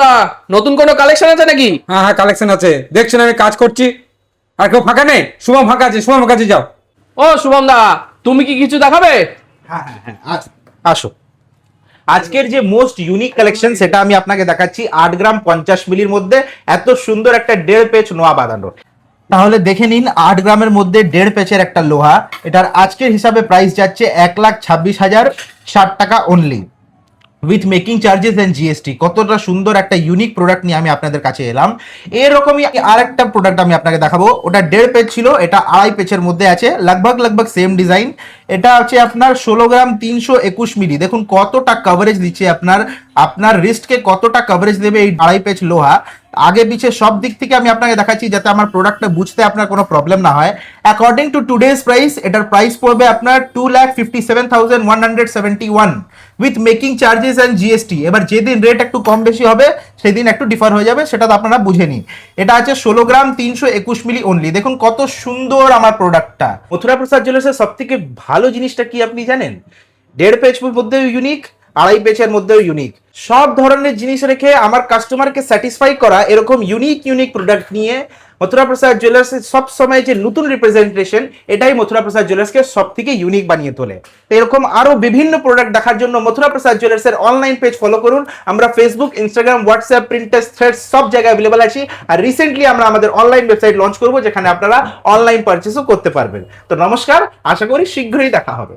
দা, নতুন কোনো কালেকশন আছে নাকি? হ্যাঁ হ্যাঁ, কালেকশন আছে, দেখছেন আমি কাজ করছি। আর কেউ ফাঁকা নেই? শুভম ফাঁকা আছে, শুভম কাছে যাও। ও শুভম দা, তুমি কি কিছু দেখাবে? হ্যাঁ হ্যাঁ হ্যাঁ, আসো। আজকের যে মোস্ট ইউনিক কালেকশন সেটা আমি আপনাকে দেখাচ্ছি 8 গ্রাম 50 মিলির মধ্যে এত সুন্দর একটা 1.5 পেজ নোয়া বাঁধানো। তাহলে দেখে নিন 8 গ্রামের মধ্যে 1.5 পেজের একটা লোহা। এটার আজকের হিসাবে প্রাইস যাচ্ছে 1,26,060 টাকা only, with making charges and GST. কতটা সুন্দর একটা ইউনিক প্রোডাক্ট নিয়ে আমি আপনাদের কাছে এলাম। এরকমই আর একটা প্রোডাক্ট আমি আপনাকে দেখাবো, ওটা 1.5 পেজ ছিল, এটা 2.5 পেজের মধ্যে আছে, লগভগ সেম ডিজাইন। এটা হচ্ছে আপনার 16 গ্রাম 321 মিলি। দেখুন কতটা কভারেজ দিচ্ছে আপনার আপনার রিস্টকে, কতটা কভারেজ দেবে এই 2.5 পেজ লোহা। আগে পিছে সব দিক থেকে আমি আপনাকে দেখাচ্ছি যাতে আমার প্রোডাক্টটা বুঝতে আপনার কোনো প্রবলেম না হয়। অ্যাকর্ডিং টু টুডেজ প্রাইস এটার প্রাইস পড়বে আপনার 2,57,171 with making charges and GST. এবার যেদিন রেট একটু কম বেশি হবে সেদিন একটু ডিফার হয়ে যাবে, সেটা তো আপনারা বুঝে নিন। এটা আছে 16 গ্রাম 321 মিলি অনলি। দেখুন কত সুন্দর আমার প্রোডাক্টটা। মথুরা প্রসাদ জুয়েলার্সের সব থেকে ভালো জিনিসটা কি আপনি জানেন? 1.5 পেজের মধ্যেও ইউনিক, 2.5 পেজের মধ্যেও ইউনিক। সব ধরনের জিনিস রেখে আমার কাস্টমারকে স্যাটিসফাই করা এরকম ইউনিক প্রোডাক্ট নিয়ে মথুরা প্রসাদ জুয়েলার্স সব সময় যে নতুন রিপ্রেজেন্টেশন, এটাই মথুরা প্রসাদ জুয়েলার্সকে সব থেকে ইউনিক বানিয়ে তোলে। তো এরকম আরো বিভিন্ন প্রোডাক্ট দেখার জন্য মথুরা প্রসাদ জুয়েলার্সের অনলাইন পেজ ফলো করুন। আমরা Facebook, Instagram, WhatsApp, Pinterest, threads সব জায়গায় অ্যাভেলেবল আছি। আর রিসেন্টলি আমরা আমাদের অনলাইন ওয়েবসাইট লঞ্চ করবো যেখানে আপনারা অনলাইন পারচেসও করতে পারবেন। তো নমস্কার, আশা করি শীঘ্রই দেখা হবে।